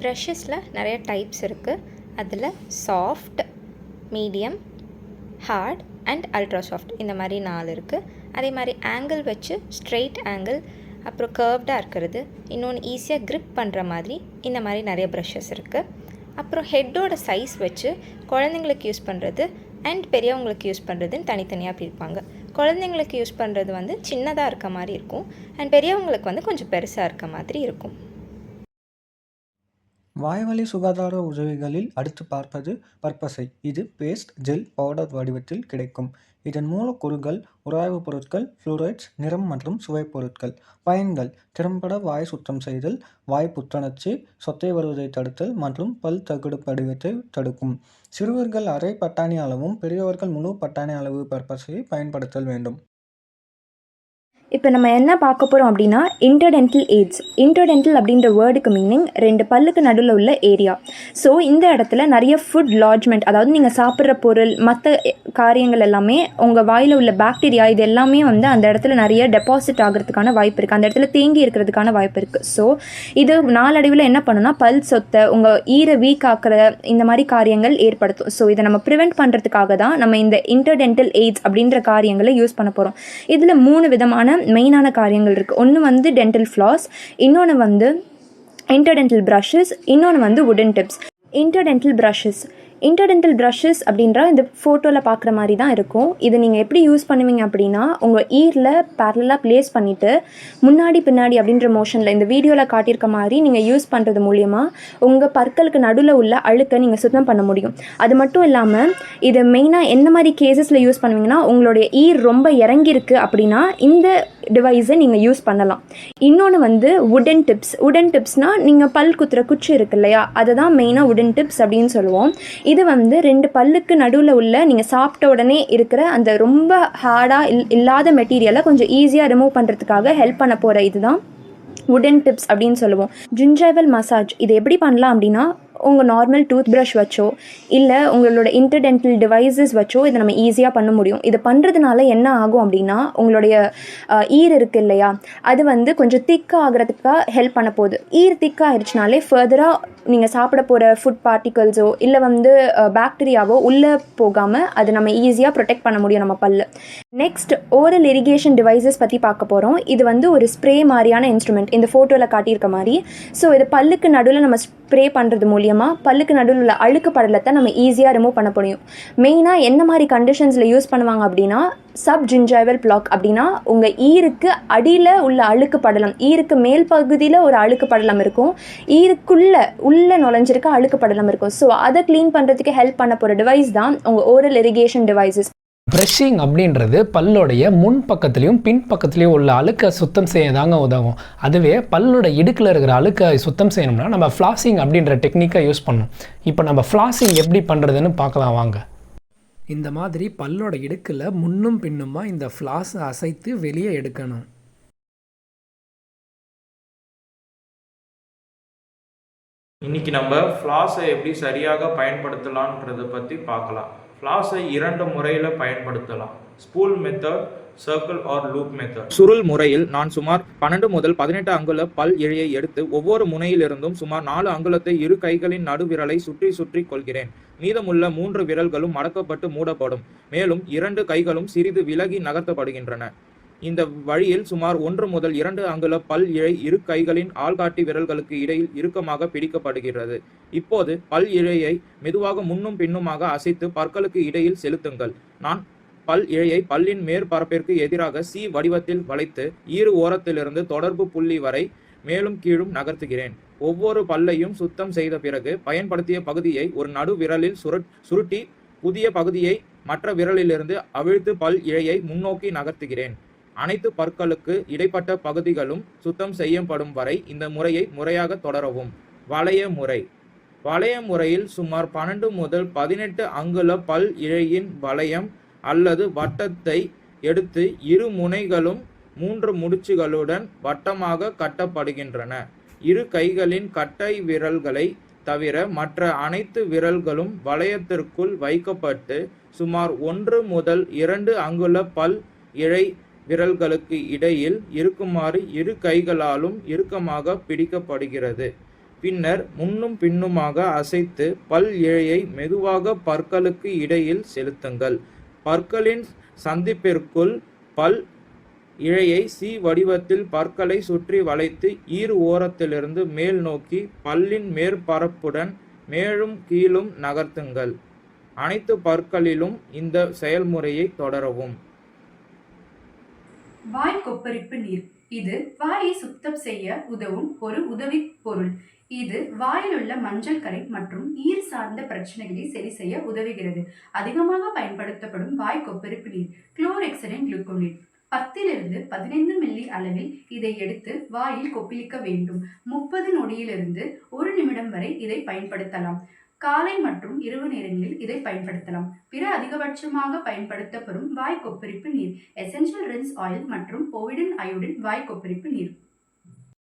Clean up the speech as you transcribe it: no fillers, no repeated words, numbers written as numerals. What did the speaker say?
ப்ரஷஸில் நிறைய டைப்ஸ் இருக்குது. அதில் soft, medium, hard and ultra soft இந்த மாதிரி 4 இருக்குது. அதே மாதிரி ஆங்கிள் வச்சு ஸ்ட்ரெயிட் ஆங்கிள், அப்புறம் கர்வ்டாக இருக்கிறது, இன்னொன்று ஈஸியாக க்ரிப் பண்ணுற மாதிரி இந்த மாதிரி நிறைய ப்ரஷஸ் இருக்குது. அப்புறம் ஹெட்டோட சைஸ் வச்சு குழந்தைங்களுக்கு யூஸ் பண்ணுறது அண்ட் பெரியவங்களுக்கு யூஸ் பண்ணுறதுன்னு தனித்தனியாக பிரிப்பாங்க. குழந்தைங்களுக்கு யூஸ் பண்ணுறது வந்து சின்னதாக இருக்க மாதிரி இருக்கும் அண்ட் பெரியவங்களுக்கு வந்து கொஞ்சம் பெருசாக இருக்க மாதிரி இருக்கும். வாய்வழி சுகாதார உதவிகளில் அடுத்து பார்ப்பது பற்பசை. இது பேஸ்ட், ஜெல், பவுடர் வடிவத்தில் கிடைக்கும். இதன் மூலக்கூறுகள் உராய்வுப் பொருட்கள், ஃப்ளூரைட்ஸ், நிறம் மற்றும் சுவைப் பொருட்கள். பயன்கள்: திறம்பட வாய் சுத்தம் செய்தல், வாய் புத்துணர்ச்சி, சொத்தை வருவதை தடுத்தல் மற்றும் பல் தகடு படிவத்தை தடுக்கும். சிறுவர்கள் அரை பட்டாணி அளவும் பெரியவர்கள் முழு பட்டாணி அளவு பற்பசையை பயன்படுத்தல் வேண்டும். இப்போ நம்ம என்ன பார்க்க போகிறோம் அப்படின்னா இன்டர்டென்டல் எய்ட்ஸ். இன்டர்டென்டல் அப்படின்ற வேர்டுக்கு மீனிங் 2 பல்லுக்கு நடுவில் உள்ள ஏரியா. ஸோ இந்த இடத்துல நிறைய ஃபுட் லாட்ஜ்மெண்ட், அதாவது நீங்கள் சாப்பிட்ற பொருள், மற்ற காரியங்கள் எல்லாமே உங்கள் வாயில் உள்ள பாக்டீரியா இது எல்லாமே வந்து அந்த இடத்துல நிறைய டெபாசிட் ஆகிறதுக்கான வாய்ப்பு இருக்குது, அந்த இடத்துல தேங்கி இருக்கிறதுக்கான வாய்ப்பு இருக்குது. ஸோ இது நாளடைவில் என்ன பண்ணுன்னா பல் சொத்தை, உங்கள் ஈரை வீக் ஆக்கிற இந்த மாதிரி காரியங்கள் ஏற்படுத்தும். ஸோ இதை நம்ம ப்ரிவெண்ட் பண்ணுறதுக்காக தான் நம்ம இந்த இன்டர்டென்டல் எய்ட்ஸ் அப்படின்ற காரியங்களை யூஸ் பண்ண போகிறோம். இதில் 3 விதமான மெயினான காரியங்கள் இருக்குது. ஒன்று வந்து டென்டல் ஃப்ளாஸ், இன்னொன்று வந்து இன்டர்டென்டல் ப்ரஷஸ், இன்னொன்று வந்து வுடன் டிப்ஸ். இன்டர்டென்டல் ப்ரஷஸ் அப்படின்ற இந்த ஃபோட்டோவில் பார்க்குற மாதிரி தான் இருக்கும். இது நீங்கள் எப்படி யூஸ் பண்ணுவீங்க அப்படின்னா உங்கள் ஈரில் பேரலாக ப்ளேஸ் பண்ணிவிட்டு முன்னாடி பின்னாடி அப்படின்ற மோஷனில் இந்த வீடியோவில் காட்டியிருக்க மாதிரி நீங்கள் யூஸ் பண்ணுறது மூலியமாக உங்கள் பற்களுக்கு நடுவில் உள்ள அழுக்கை நீங்கள் சுத்தம் பண்ண முடியும். அது மட்டும் இல்லாமல் இது மெயினாக என்ன மாதிரி கேசஸில் யூஸ் பண்ணுவீங்கன்னா உங்களுடைய ஈர் ரொம்ப இறங்கியிருக்கு அப்படின்னா இந்த டிவைஸை நீங்கள் யூஸ் பண்ணலாம். இன்னொன்று வந்து வுடன் டிப்ஸ்னால் நீங்கள் பல் குத்துற குச்சி இருக்கு இல்லையா, அதை தான் மெயினாக வுடன் டிப்ஸ் அப்படின்னு சொல்லுவோம். இது வந்து 2 பல்லுக்கு நடுவில் உள்ள நீங்கள் சாப்பிட்ட உடனே இருக்கிற அந்த ரொம்ப ஹார்டாக இல்லாத மெட்டீரியலை கொஞ்சம் ஈஸியாக ரிமூவ் பண்ணுறதுக்காக ஹெல்ப் பண்ண போகிற இதுதான் வுடன் டிப்ஸ் அப்படின்னு சொல்லுவோம். ஜின்ஜைவல் மசாஜ் இது எப்படி பண்ணலாம் அப்படின்னா உங்கள் நார்மல் டூத் ப்ரஷ் வச்சோ இல்லை உங்களோட இன்டர்டென்டல் டிவைசஸ் வச்சோ இதை நம்ம ஈஸியாக பண்ண முடியும். இது பண்ணுறதுனால என்ன ஆகும் அப்படின்னா உங்களுடைய ஈர் இருக்குது இல்லையா, அது வந்து கொஞ்சம் திக்காக ஆகிறதுக்காக ஹெல்ப் பண்ண போகுது. ஈர் திக்காக ஆயிடுச்சுனாலே ஃபர்தராக நீங்கள் சாப்பிட போகிற ஃபுட் பார்ட்டிகல்ஸோ இல்லை வந்து பாக்டீரியாவோ உள்ளே போகாமல் அது நம்ம ஈஸியாக ப்ரொடெக்ட் பண்ண முடியும் நம்ம பல்லு. நெக்ஸ்ட் ஓரல் இரிகேஷன் டிவைசஸ் பற்றி பார்க்க போகிறோம். இது வந்து ஒரு ஸ்ப்ரே மாதிரியான இன்ஸ்ட்ருமெண்ட் இந்த ஃபோட்டோவில் காட்டியிருக்க மாதிரி. ஸோ இது பல்லுக்கு நடுவில் நம்ம ஸ்ப்ரே பண்ணுறது மூலியமாக பல்லுக்கு நடுவில் உள்ள அழுக்கு படலத்தை நம்ம ஈஸியாக ரிமூவ் பண்ண முடியும். மெயினாக என்ன மாதிரி கண்டிஷன்ஸில் யூஸ் பண்ணுவாங்க அப்படின்னா சப் ஜின்ஜைவல் பிளாக் அப்படின்னா உங்கள் ஈருக்கு அடியில் உள்ள அழுக்கு படலம், ஈருக்கு மேல் பகுதியில் ஒரு அழுக்கு படலம் இருக்கும், உள்ளே நுழைஞ்சிருக்க அழுக்கு படலம் இருக்கும். ஸோ அதை க்ளீன் பண்ணுறதுக்கு ஹெல்ப் பண்ண போகிற டிவைஸ் தான் உங்கள் ஓரல் இரிகேஷன் டிவைசஸ். ப்ரஷிங் அப்படின்றது பல்லோடைய முன் பக்கத்துலேயும் பின் பக்கத்துலேயும் உள்ள அழுக்கை சுத்தம் செய்ய தாங்க உதவும். அதுவே பல்லோட இடுக்கில் இருக்கிற அழுக்கை சுத்தம் செய்யணும்னா நம்ம ஃப்ளாசிங் அப்படின்ற டெக்னிக்கை யூஸ் பண்ணணும். இப்போ நம்ம ஃப்ளாசிங் எப்படி பண்ணுறதுன்னு பார்க்கலாம் வாங்க. இந்த மாதிரி பல்லோட இடுக்கில் முன்னும் பின்னுமா இந்த ஃப்ளாஸை அசைத்து வெளியே எடுக்கணும். இன்னைக்கு நம்ம ஃப்ளாஸை எப்படி சரியாக பயன்படுத்தலான்றதை பற்றி பார்க்கலாம். ஃப்ளாஸை 2 முறையில் பயன்படுத்தலாம். Spool method, circle or loop method. சுருள் முறையில் நான் சுமார் 12 முதல் 18 அங்குல பல் இழையை எடுத்து ஒவ்வொரு முனையிலிருந்தும் சுமார் 4 அங்குலத்தை இரு கைகளின் நடுவிரலை சுற்றி சுற்றி கொள்கிறேன். மீதமுள்ள 3 விரல்களும் மடக்கப்பட்டு மூடப்படும். மேலும் 2 கைகளும் சிறிது விலகி நகர்த்தப்படுகின்றன. இந்த வழியில் சுமார் 1 முதல் 2 அங்குல பல் இழை இரு கைகளின் ஆள்காட்டி விரல்களுக்கு இடையில் இறுக்கமாக பிடிக்கப்படுகிறது. இப்போது பல் இழையை மெதுவாக முன்னும் பின்னுமாக அசைத்து பற்களுக்கு இடையில் செலுத்துங்கள். நான் பல் இழையை பல்லின் மேற்பரப்பிற்கு எதிராக சி வடிவத்தில் வளைத்து ஈறு ஓரத்திலிருந்து தொடர்பு புள்ளி வரை மேலும் கீழும் நகர்த்துகிறேன். ஒவ்வொரு பல்லையும் சுத்தம் செய்த பிறகு பயன்படுத்திய பகுதியை ஒரு நடு விரலில் சுருட்டி புதிய பகுதியை மற்ற விரலிலிருந்து அவிழ்த்து பல் இழையை முன்னோக்கி நகர்த்துகிறேன். அனைத்து பற்களுக்கு இடைப்பட்ட பகுதிகளும் சுத்தம் செய்யப்படும் வரை இந்த முறையை முறையாக தொடரவும். வளைய முறை. வளைய முறையில் சுமார் 12 முதல் 18 அங்குல பல் இழையின் வளையம் அல்லது வட்டத்தை எடுத்து இரு முனைகளும் 3 முடிச்சுகளுடன் வட்டமாக கட்டப்படுகின்றன. இரு கைகளின் கட்டை விரல்களை தவிர மற்ற அனைத்து விரல்களும் வளையத்திற்குள் வைக்கப்பட்டு சுமார் 1 முதல் 2 அங்குல பல் இழை விரல்களுக்கு இடையில் இருக்குமாறு இரு கைகளாலும் இறுக்கமாக பிடிக்கப்படுகிறது. பின்னர் முன்னும் பின்னுமாக அசைத்து பல் இழையை மெதுவாக பற்களுக்கு இடையில் செலுத்துங்கள். பற்களின் சந்திப்பிற்குள் பல் இழையை சி வடிவத்தில் பற்களை சுற்றி வளைத்து ஈறு ஓரத்திலிருந்து மேல் நோக்கி பல்லின் மேற்பரப்புடன் மேலும் கீழும் நகர்த்துங்கள். அனைத்து பற்களிலும் இந்த செயல்முறையை தொடரவும். வாய் கொப்பளிப்பு நீர். இது வாயை சுத்தம் செய்ய உதவும் ஒரு உதவி பொருள். இது வாயில் உள்ள மஞ்சள் கறை மற்றும் ஈர் சார்ந்த பிரச்சனைகளை சரி செய்ய உதவுகிறது. அதிகமாக பயன்படுத்தப்படும் வாய் கொப்பளிப்பு நீர் குளோரெக்சலின் குளுக்கோனேட். 10 to 15 மில்லி அளவில் இதை எடுத்து வாயில் கொப்பளிக்க வேண்டும். 30 நொடியிலிருந்து 1 நிமிடம் வரை இதை பயன்படுத்தலாம். காலை மற்றும் இரவு நேரங்களில் இதை பயன்படுத்தலாம். பிற அதிகபட்சமாக பயன்படுத்தப்படும் வாய் கொப்பளிப்பு நீர் எசென்ஷியல் ரின்ஸ் ஆயில் மற்றும் போவிடன் அயோடின் வாய் கொப்பளிப்பு நீர்.